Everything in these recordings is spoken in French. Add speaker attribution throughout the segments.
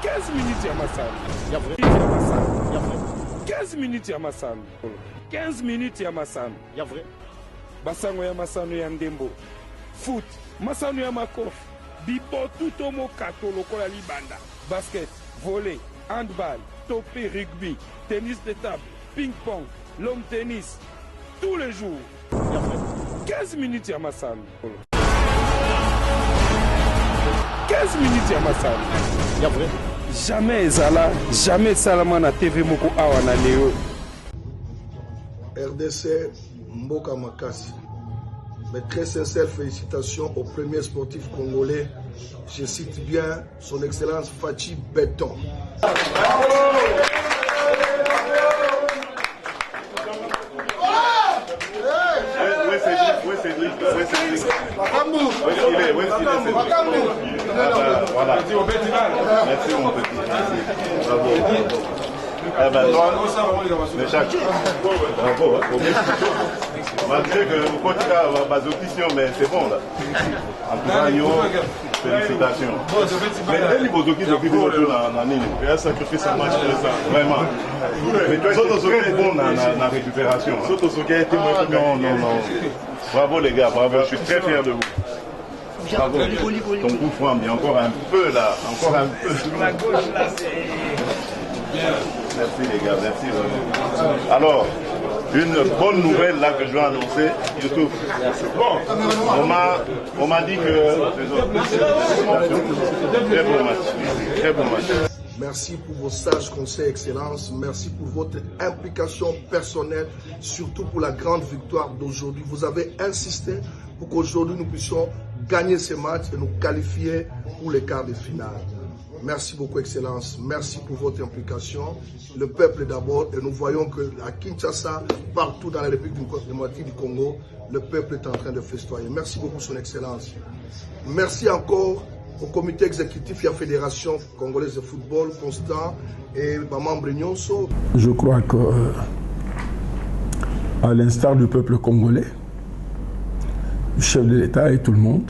Speaker 1: 15 minutes ya masano. 15 minutes ya masano. 15 minutes ya masano.
Speaker 2: Ya vrai.
Speaker 1: Basango ya masano ya ndembo. Foot, masano ya makofi. Bibotu tomo kato lokola libanda. Basket, volley, handball, topé, rugby, tennis de table, ping-pong, long tennis. Tous les jours. 15 minutes ya masano. 15 minutes ya masano.
Speaker 2: Ya vrai.
Speaker 1: Jamais ezala, jamais salama na TV moko awa na leo.
Speaker 3: RDC Mboka Makasi. Mes très sincères félicitations au premier sportif congolais. Je cite bien son excellence Fachi Béton.
Speaker 4: Voilà. Merci mon petit. Bravo. Eh ben, toi, bravo. Malgré que le coach a pas d'audition, mais c'est bon là. En tout cas, yo, félicitations. Mais les Bozoki s'occupent de la ligne. Il a sacrifié sa match vraiment. Mais Sotosoke est bon dans la récupération. Sotosoke est non. Bravo les gars, bravo. Je suis très fier de vous. Bravo. Ton coup franc, mais encore un peu là. Encore un peu. Sur la gauche là, c'est bien. Merci les gars, merci. Alors, une bonne nouvelle là que je dois annoncer, YouTube. On m'a dit que... Très bon match.
Speaker 3: Merci pour vos sages conseils, Excellence. Merci pour votre implication personnelle, surtout pour la grande victoire d'aujourd'hui. Vous avez insisté pour qu'aujourd'hui nous puissions gagner ce match et nous qualifier pour les quarts de finale. Merci beaucoup, Excellence. Merci pour votre implication. Le peuple d'abord, et nous voyons que à Kinshasa, partout dans la République démocratique du Congo, le peuple est en train de festoyer. Merci beaucoup, Son Excellence. Merci encore au comité exécutif et à la Fédération congolaise de football, Constant et Maman Brignonso.
Speaker 5: Je crois que, à l'instar du peuple congolais, du chef de l'État et tout le monde,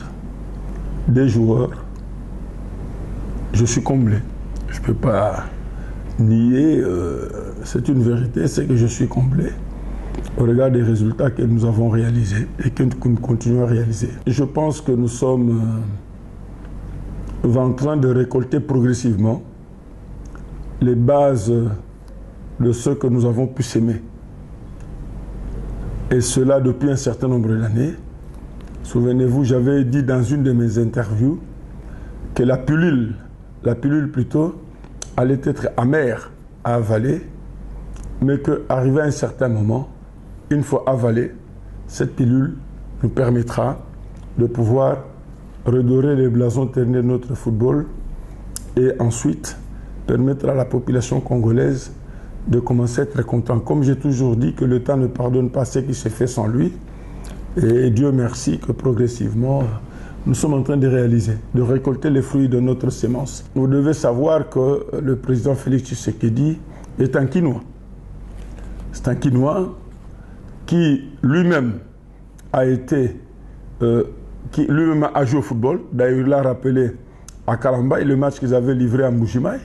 Speaker 5: des joueurs, je suis comblé. Je ne peux pas nier, c'est une vérité, c'est que je suis comblé au regard des résultats que nous avons réalisés et que nous continuons à réaliser. Je pense que nous sommes en train de récolter progressivement les bases de ce que nous avons pu s'aimer. Et cela depuis un certain nombre d'années. Souvenez-vous, j'avais dit dans une de mes interviews que la pilule plutôt, allait être amère à avaler, mais qu'arrivé à un certain moment, une fois avalée, cette pilule nous permettra de pouvoir redorer les blasons ternés de notre football et ensuite permettre à la population congolaise de commencer à être content. Comme j'ai toujours dit que le temps ne pardonne pas ce qui s'est fait sans lui, et Dieu merci que progressivement, nous sommes en train de réaliser, de récolter les fruits de notre sémence. Vous devez savoir que le président Félix Tshisekedi est un Quinois. C'est un Quinois qui lui-même a été, qui lui-même a joué au football. D'ailleurs, il l'a rappelé à Kalamba, le match qu'ils avaient livré à Mbujimaï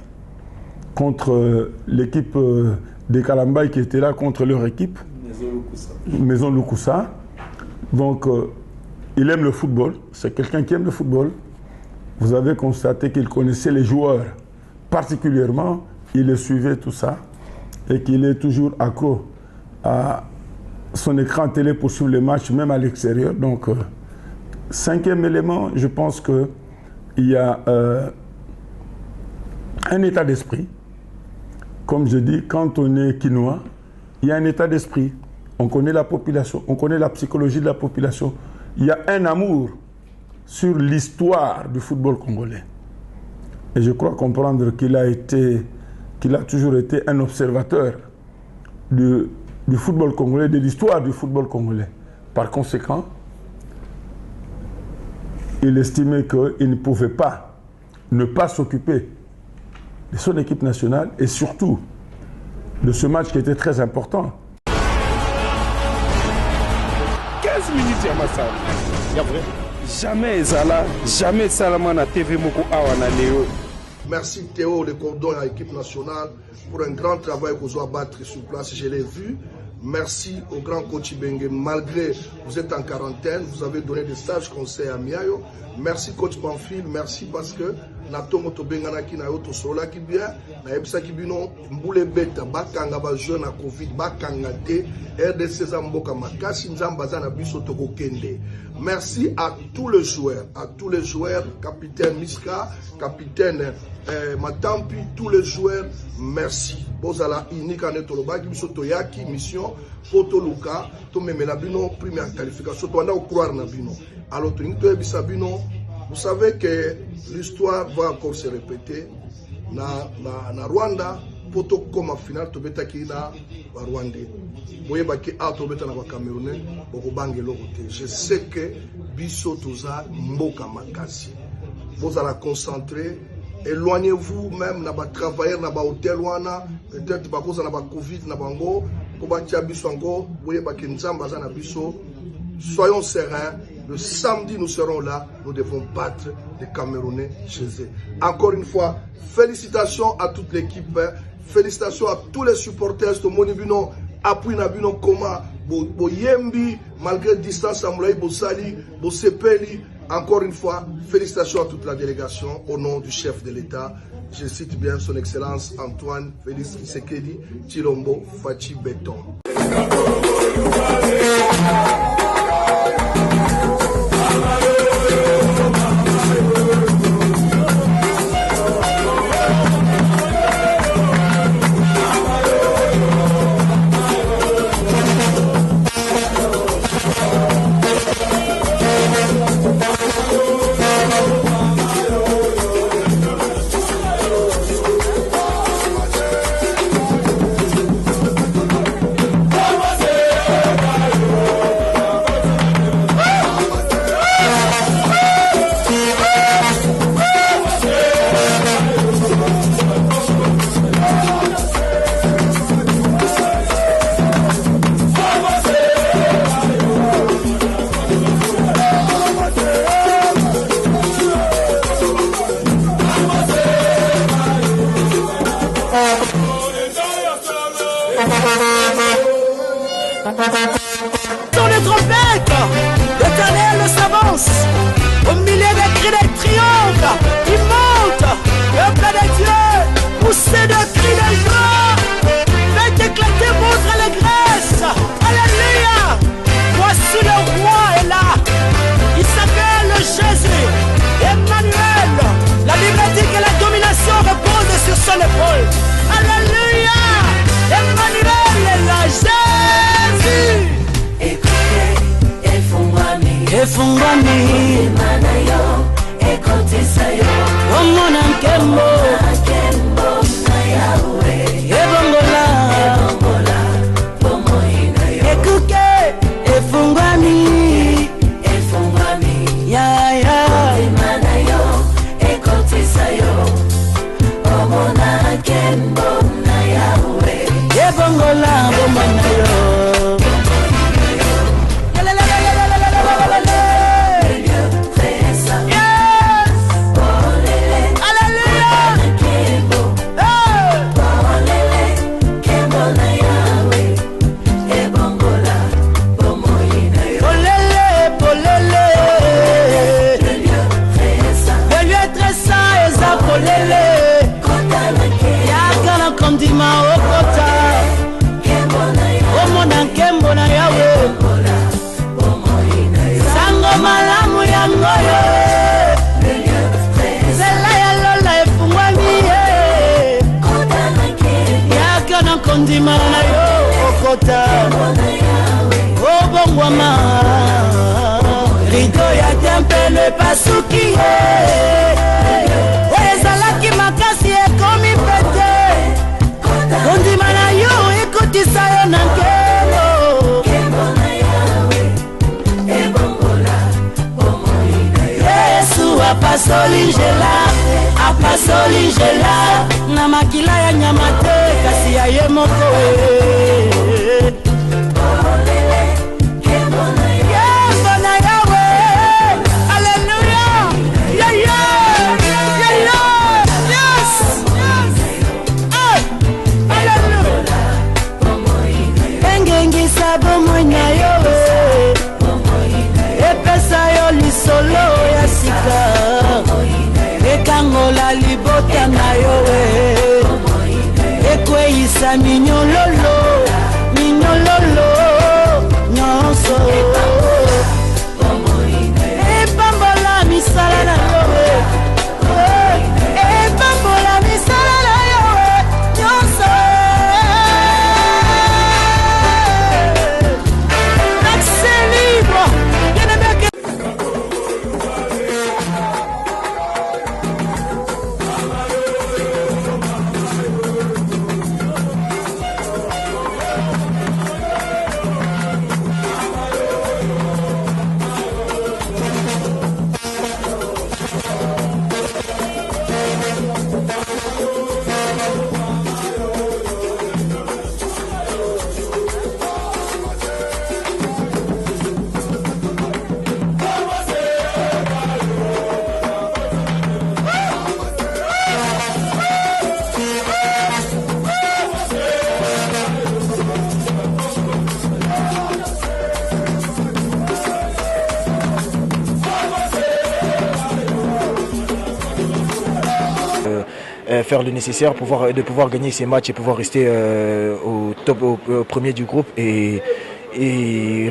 Speaker 5: contre l'équipe de Kalamba qui était là contre leur équipe, Maison Lukusa. Donc, il aime le football, c'est quelqu'un qui aime le football. Vous avez constaté qu'il connaissait les joueurs particulièrement, il les suivait tout ça et qu'il est toujours accro à son écran télé pour suivre les matchs, même à l'extérieur. Donc, cinquième élément, je pense qu'il y a un état d'esprit. Comme je dis, quand on est quinois, il y a un état d'esprit. On connaît la population, on connaît la psychologie de la population. Il y a un amour sur l'histoire du football congolais. Et je crois comprendre qu'il a toujours été un observateur du football congolais, de l'histoire du football congolais. Par conséquent, il estimait qu'il ne pouvait pas ne pas s'occuper de son équipe nationale et surtout de ce match qui était très important.
Speaker 1: 15 minutes ya masano.
Speaker 2: Ya vrai.
Speaker 1: Jamais ezala, jamais salama na TV moko awa na leo.
Speaker 3: Merci Théo, le cordon à l'équipe nationale, pour un grand travail qu'on doit battre sur place. Je l'ai vu. Merci au grand coach Bengue. Malgré vous êtes en quarantaine, vous avez donné des sages conseils à Miayo. Merci coach Pamphile, merci parce que Nato Moto Bengana qui n'a autre sola qui bien, na ebisa qui bino mbule beta bakanga ba jeune à Covid bakanga te RDC Zamboka makasi nzambaza na biso toko kende. Merci à tous les joueurs, capitaine Miska, capitaine Matampi, tous les joueurs, merci. Bozala inika netolobaki biso toyaki mission photo luka to memela bino première qualification to anda croire na bino. Alors to ebisa bino, vous savez que l'histoire va encore se répéter na Rwanda poto comme finale to betaki na Rwandais. Boyeba ki a to beta na ba Camerounais boko bangelo côté. Je sais que biso toza mboka makasi. Vous allez concentrer. Éloignez-vous même na ba travailler na ba hôtel wana peut-être ba cause na ba Covid na bango ko ba tia biso ngo boyeba ki nzamba za na biso. Soyons sereins. Le samedi, nous serons là. Nous devons battre les Camerounais chez eux. Encore une fois, félicitations à toute l'équipe. Félicitations à tous les supporters. Monibino, appui Nabino Koma, Boyembi, malgré distance, Amoulaï, Bosali, Bosepeli. Encore une fois, félicitations à toute la délégation au nom du chef de l'État. Je cite bien son Excellence Antoine Félix Tshisekedi Tshilombo Fachi Beton.
Speaker 2: Dans les trompettes, l'Éternel s'avance. Au milieu des cris de triomphe, il monte. Le peuple de Dieu, poussé de cris de joie, fait éclater votre allégresse. Alléluia. Voici le roi est là. Il s'appelle Jésus. Emmanuel. La Bible dit que la domination repose sur son épaule. Alléluia. Emmanuel est là. Jésus.
Speaker 6: Écoutez,
Speaker 2: Efungwami
Speaker 6: Manayo, écoutez Sayo,
Speaker 2: Omona Nkembo
Speaker 6: na Yahweh,
Speaker 2: Ebongola
Speaker 6: Pomoinayo,
Speaker 2: Écoutez, Efungwami Ya
Speaker 6: Manayo, écoutez Sayo, Omona Kembo na Yahweh,
Speaker 2: Ebongola Bomonayo. Ndima na yo okota obongwama rido ya tempele pasuki ezalaki makasi ekomi pete ondima na yo ekotisa yo na nkelo Yesu apasoli njela na makila ya nyama te kasi ya ye moko Yes! kobebisa minyololo minyololo nyonso epambola misala na yo epambola misala na yo nyonso l'accès libre bien-aimé.
Speaker 7: Faire le nécessaire de pouvoir gagner ces matchs et pouvoir rester au premier du groupe et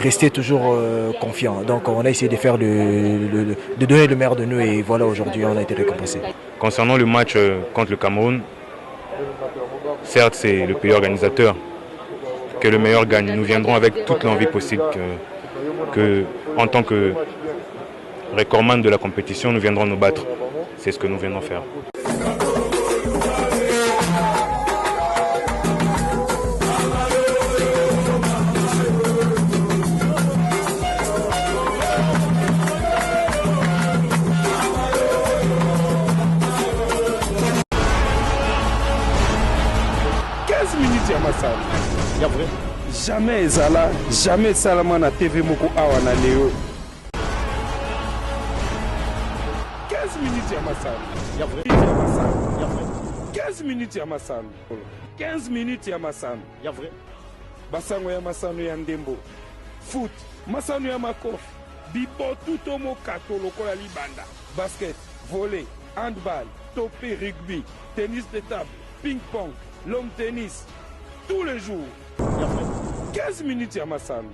Speaker 7: rester toujours confiant. Donc on a essayé de faire de donner le meilleur de nous et voilà, aujourd'hui on a été récompensé.
Speaker 8: Concernant le match contre le Cameroun, certes c'est le pays organisateur, que le meilleur gagne. Nous viendrons avec toute l'envie possible que en tant que recordman de la compétition, nous viendrons nous battre. C'est ce que nous viendrons faire.
Speaker 1: Jamais ezala, jamais salama na TV moko awa na leo. 15 minutes ya masano. 15 minutes ya masano. 15 minutes ya masano. Basango ya masano ya ndembo. Foot, masano ya makofi. Bibo tuto mokato lokola libanda. Basket, volley, handball, topé, rugby, tennis de table, ping-pong, long tennis. Tous les jours. 15 minutes ya masano.